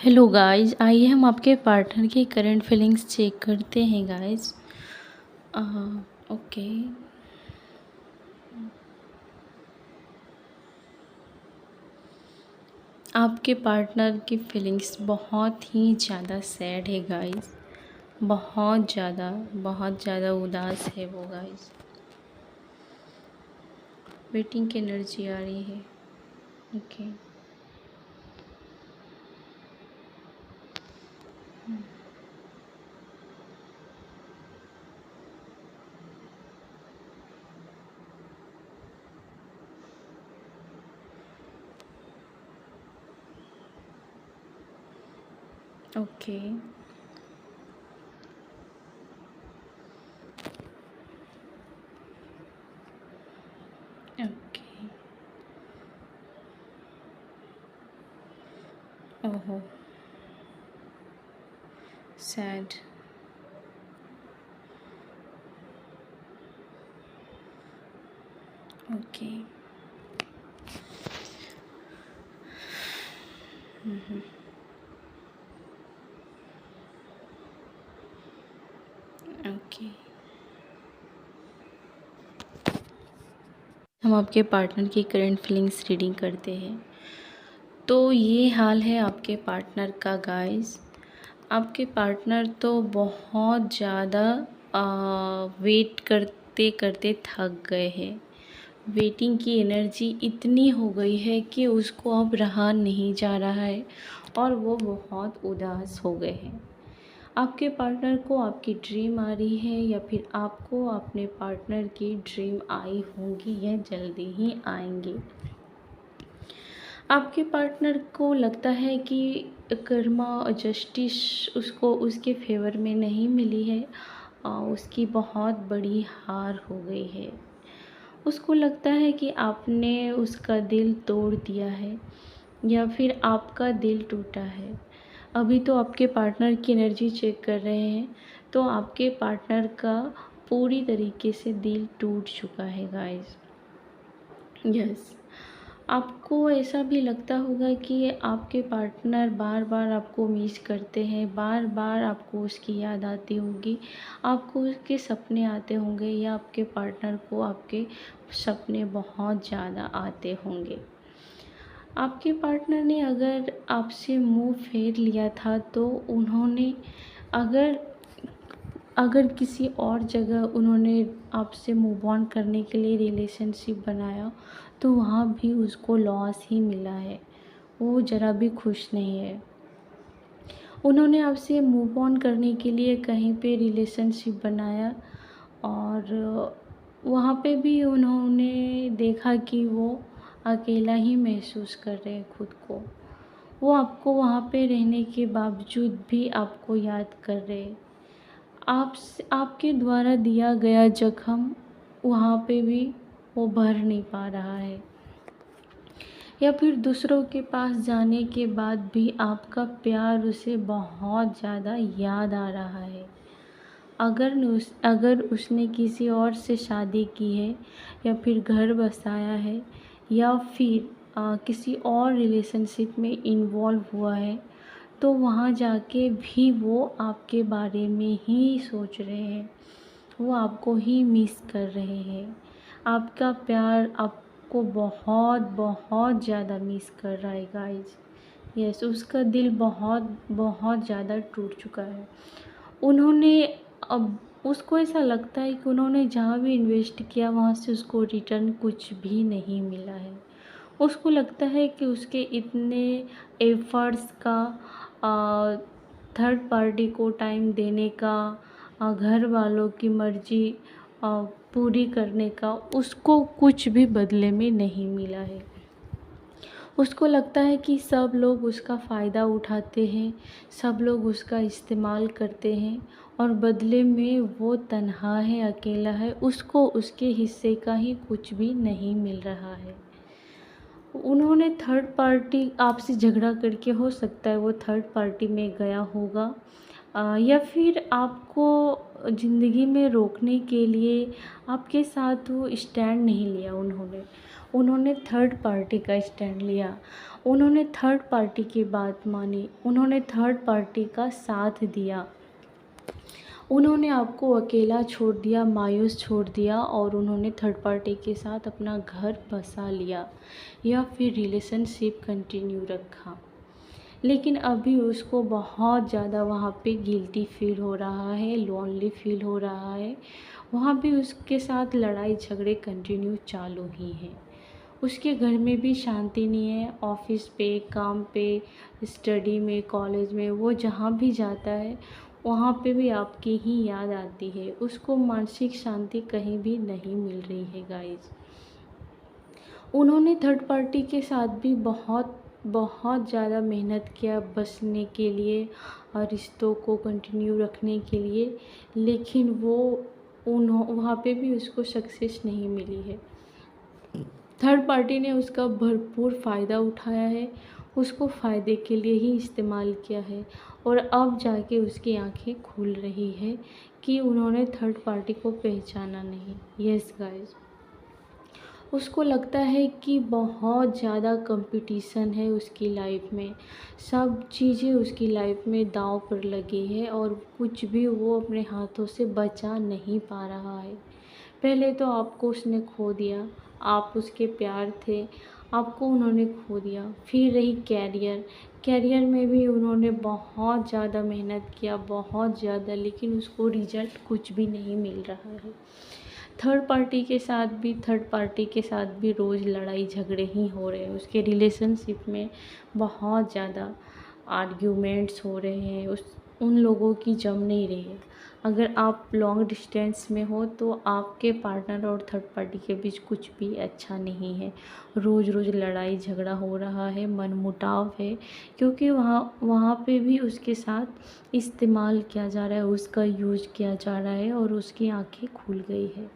Hello guys, आइए हम आपके पार्टनर की करंट फीलिंग्स चेक करते हैं गाइस। ओके। आपके पार्टनर की फीलिंग्स बहुत ही ज़्यादा सैड है गाइस। बहुत ज़्यादा उदास है वो गाइस। वेटिंग की एनर्जी आ रही है। ओके। ओके। ओके। ओहो। सैड। ओके। ओके। हम आपके पार्टनर की करंट फीलिंग्स रीडिंग करते हैं। तो ये हाल है आपके पार्टनर का गाइस। आपके पार्टनर तो बहुत ज़्यादा वेट करते करते थक गए हैं। वेटिंग की एनर्जी इतनी हो गई है कि उसको अब रहा नहीं जा रहा है और वो बहुत उदास हो गए हैं। आपके पार्टनर को आपकी ड्रीम आ रही है या फिर आपको अपने पार्टनर की ड्रीम आई होंगी या जल्दी ही आएंगी। आपके पार्टनर को लगता है कि कर्मा और जस्टिस उसको उसके फेवर में नहीं मिली है। उसकी बहुत बड़ी हार हो गई है। उसको लगता है कि आपने उसका दिल तोड़ दिया है या फिर आपका दिल टूटा है। अभी तो आपके पार्टनर की एनर्जी चेक कर रहे हैं तो आपके पार्टनर का पूरी तरीके से दिल टूट चुका है गाइस। यस। आपको ऐसा भी लगता होगा कि आपके पार्टनर बार बार आपको मिस करते हैं, बार बार आपको उसकी याद आती होगी, आपको उसके सपने आते होंगे या आपके पार्टनर को आपके सपने बहुत ज़्यादा आते होंगे। आपके पार्टनर ने अगर आपसे मुंह फेर लिया था तो उन्होंने अगर अगर किसी और जगह उन्होंने आपसे मूव ऑन करने के लिए रिलेशनशिप बनाया तो वहाँ भी उसको लॉस ही मिला है। वो ज़रा भी खुश नहीं है। उन्होंने आपसे मूव ऑन करने के लिए कहीं पे रिलेशनशिप बनाया और वहाँ पे भी उन्होंने देखा कि वो अकेला ही महसूस कर रहे हैं खुद को। वो आपको वहाँ पे रहने के बावजूद भी आपको याद कर रहे हैं। आपके द्वारा दिया गया जख्म वहाँ पे भी वो भर नहीं पा रहा है या फिर दूसरों के पास जाने के बाद भी आपका प्यार उसे बहुत ज़्यादा याद आ रहा है। अगर उसने किसी और से शादी की है या फिर घर बसाया है या फिर किसी और रिलेशनशिप में इन्वॉल्व हुआ है तो वहाँ जाके भी वो आपके बारे में ही सोच रहे हैं। वो आपको ही मिस कर रहे हैं। आपका प्यार आपको बहुत बहुत ज़्यादा मिस कर रहा है गाइस। यस, उसका दिल बहुत बहुत ज़्यादा टूट चुका है। उन्होंने अब उसको ऐसा लगता है कि उन्होंने जहाँ भी इन्वेस्ट किया वहाँ से उसको रिटर्न कुछ भी नहीं मिला है। उसको लगता है कि उसके इतने एफ़र्ट्स का थर्ड पार्टी को टाइम देने का, घर वालों की मर्ज़ी पूरी करने का उसको कुछ भी बदले में नहीं मिला है। उसको लगता है कि सब लोग उसका फ़ायदा उठाते हैं, सब लोग उसका इस्तेमाल करते हैं और बदले में वो तन्हा है, अकेला है, उसको उसके हिस्से का ही कुछ भी नहीं मिल रहा है। उन्होंने थर्ड पार्टी आपसे झगड़ा करके हो सकता है वो थर्ड पार्टी में गया होगा या फिर आपको ज़िंदगी में रोकने के लिए आपके साथ वो स्टैंड नहीं लिया उन्होंने। उन्होंने थर्ड पार्टी का स्टैंड लिया। उन्होंने थर्ड पार्टी की बात मानी। उन्होंने थर्ड पार्टी का साथ दिया। उन्होंने आपको अकेला छोड़ दिया, मायूस छोड़ दिया और उन्होंने थर्ड पार्टी के साथ अपना घर बसा लिया या फिर रिलेशनशिप कंटिन्यू रखा। लेकिन अभी उसको बहुत ज़्यादा वहाँ पे गिल्टी फ़ील हो रहा है, लोनली फ़ील हो रहा है। वहाँ भी उसके साथ लड़ाई झगड़े कंटिन्यू चालू ही हैं। उसके घर में भी शांति नहीं है। ऑफिस पे, काम पे, स्टडी में, कॉलेज में, वो जहाँ भी जाता है वहाँ पे भी आपकी ही याद आती है। उसको मानसिक शांति कहीं भी नहीं मिल रही है गाइस। उन्होंने थर्ड पार्टी के साथ भी बहुत बहुत ज़्यादा मेहनत किया बसने के लिए और रिश्तों को कंटिन्यू रखने के लिए, लेकिन वो वहाँ पे भी उसको सक्सेस नहीं मिली है। थर्ड पार्टी ने उसका भरपूर फ़ायदा उठाया है, उसको फ़ायदे के लिए ही इस्तेमाल किया है और अब जाके उसकी आंखें खुल रही है कि उन्होंने थर्ड पार्टी को पहचाना नहीं। यस गाइस, उसको लगता है कि बहुत ज़्यादा कंपटीशन है उसकी लाइफ में, सब चीज़ें उसकी लाइफ में दांव पर लगी है और कुछ भी वो अपने हाथों से बचा नहीं पा रहा है। पहले तो आपको उसने खो दिया, आप उसके प्यार थे, आपको उन्होंने खो दिया। फिर रही कैरियर, कैरियर में भी उन्होंने बहुत ज़्यादा मेहनत किया, बहुत ज़्यादा, लेकिन उसको रिजल्ट कुछ भी नहीं मिल रहा है। थर्ड पार्टी के साथ भी रोज़ लड़ाई झगड़े ही हो रहे हैं। उसके रिलेशनशिप में बहुत ज़्यादा आर्ग्यूमेंट्स हो रहे हैं। उन लोगों की जम नहीं रही है। अगर आप लॉन्ग डिस्टेंस में हो तो आपके पार्टनर और थर्ड पार्टी के बीच कुछ भी अच्छा नहीं है। रोज़ रोज़ लड़ाई झगड़ा हो रहा है, मनमुटाव है, क्योंकि वहाँ पे भी उसके साथ इस्तेमाल किया जा रहा है, उसका यूज़ किया जा रहा है और उसकी आंखें खुल गई है।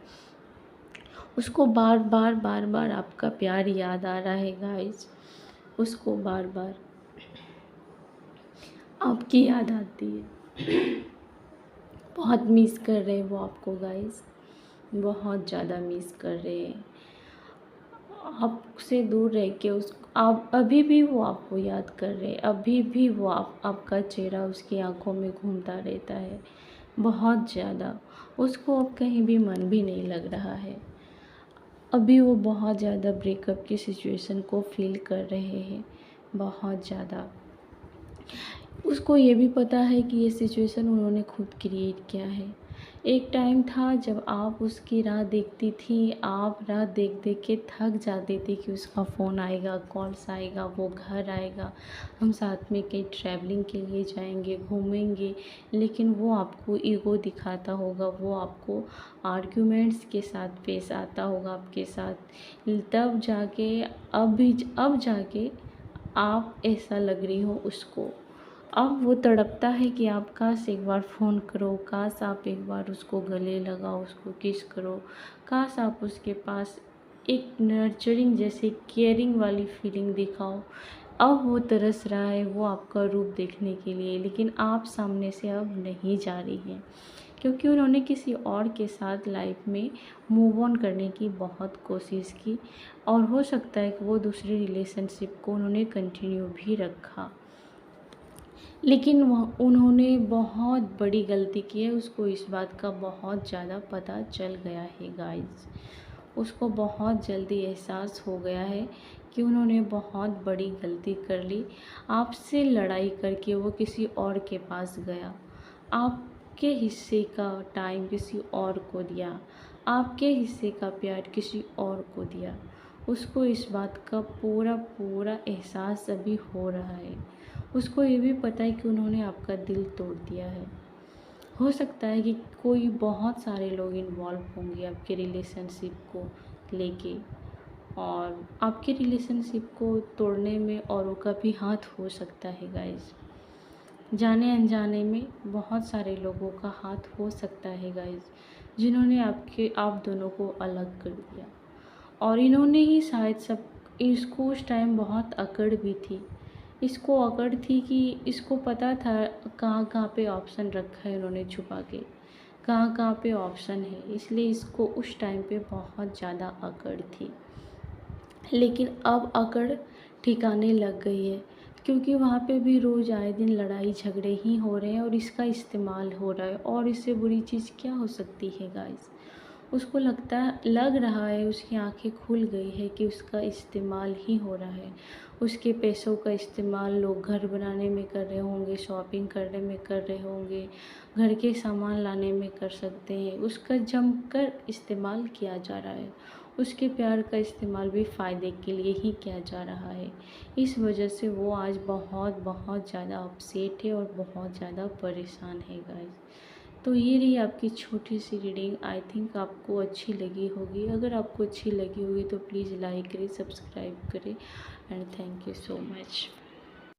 उसको बार बार आपका प्यार याद आ रहा है गाइस। उसको बार बार आपकी याद आती है। बहुत मिस कर रहे हैं वो आपको गाइस, बहुत ज़्यादा मिस कर रहे हैं। आपसे दूर रह के आप अभी भी वो आपको याद कर रहे हैं। अभी भी वो आपका चेहरा उसकी आंखों में घूमता रहता है बहुत ज़्यादा। उसको अब कहीं भी मन भी नहीं लग रहा है। अभी वो बहुत ज़्यादा ब्रेकअप की सिचुएशन को फील कर रहे हैं, बहुत ज़्यादा। उसको ये भी पता है कि ये सिचुएशन उन्होंने खुद क्रिएट किया है। एक टाइम था जब आप उसकी राह देखती थी, आप राह देख देख के थक जाती थी कि उसका फ़ोन आएगा, कॉल्स आएगा, वो घर आएगा, हम साथ में कहीं ट्रैवलिंग के लिए जाएंगे, घूमेंगे, लेकिन वो आपको ईगो दिखाता होगा, वो आपको आर्ग्यूमेंट्स के साथ पेश आता होगा आपके साथ। तब जाके अब जाके आप ऐसा लग रही हो उसको। अब वो तड़पता है कि आप काश एक बार फ़ोन करो, काश आप एक बार उसको गले लगाओ, उसको किस करो, काश आप उसके पास एक नर्चरिंग जैसे केयरिंग वाली फीलिंग दिखाओ। अब वो तरस रहा है वो आपका रूप देखने के लिए, लेकिन आप सामने से अब नहीं जा रही हैं, क्योंकि उन्होंने किसी और के साथ लाइफ में मूव ऑन करने की बहुत कोशिश की और हो सकता है कि वो दूसरी रिलेशनशिप को उन्होंने कंटिन्यू भी रखा, लेकिन उन्होंने बहुत बड़ी गलती की है। उसको इस बात का बहुत ज़्यादा पता चल गया है गाइस। उसको बहुत जल्दी एहसास हो गया है कि उन्होंने बहुत बड़ी गलती कर ली। आपसे लड़ाई करके वो किसी और के पास गया, आपके हिस्से का टाइम किसी और को दिया, आपके हिस्से का प्यार किसी और को दिया। उसको इस बात का पूरा पूरा एहसास अभी हो रहा है। उसको ये भी पता है कि उन्होंने आपका दिल तोड़ दिया है। हो सकता है कि कोई बहुत सारे लोग इन्वॉल्व होंगे आपके रिलेशनशिप को लेके, और आपके रिलेशनशिप को तोड़ने में औरों का भी हाथ हो सकता है गाइस। जाने अनजाने में बहुत सारे लोगों का हाथ हो सकता है गाइस, जिन्होंने आप दोनों को अलग कर दिया। और इन्होंने ही शायद सब, इसको उस टाइम बहुत अकड़ भी थी इसको अकड़ थी कि इसको पता था कहाँ कहाँ पे ऑप्शन रखा है उन्होंने छुपा के, कहाँ कहाँ पे ऑप्शन है, इसलिए इसको उस टाइम पे बहुत ज़्यादा अकड़ थी। लेकिन अब अकड़ ठिकाने लग गई है, क्योंकि वहाँ पे भी रोज़ आए दिन लड़ाई झगड़े ही हो रहे हैं और इसका इस्तेमाल हो रहा है। और इससे बुरी चीज़ क्या हो सकती है गाइस। उसको लग रहा है, उसकी आंखें खुल गई है कि उसका इस्तेमाल ही हो रहा है। उसके पैसों का इस्तेमाल लोग घर बनाने में कर रहे होंगे, शॉपिंग करने में कर रहे होंगे, घर के सामान लाने में कर सकते हैं। उसका जमकर इस्तेमाल किया जा रहा है। उसके प्यार का इस्तेमाल भी फ़ायदे के लिए ही किया जा रहा है। इस वजह से वो आज बहुत बहुत ज़्यादा अपसेट है और बहुत ज़्यादा परेशान है गाइस। तो ये रही आपकी छोटी सी रीडिंग। आई थिंक आपको अच्छी लगी होगी। अगर आपको अच्छी लगी होगी तो प्लीज़ लाइक करें, सब्सक्राइब करें and thank you so much.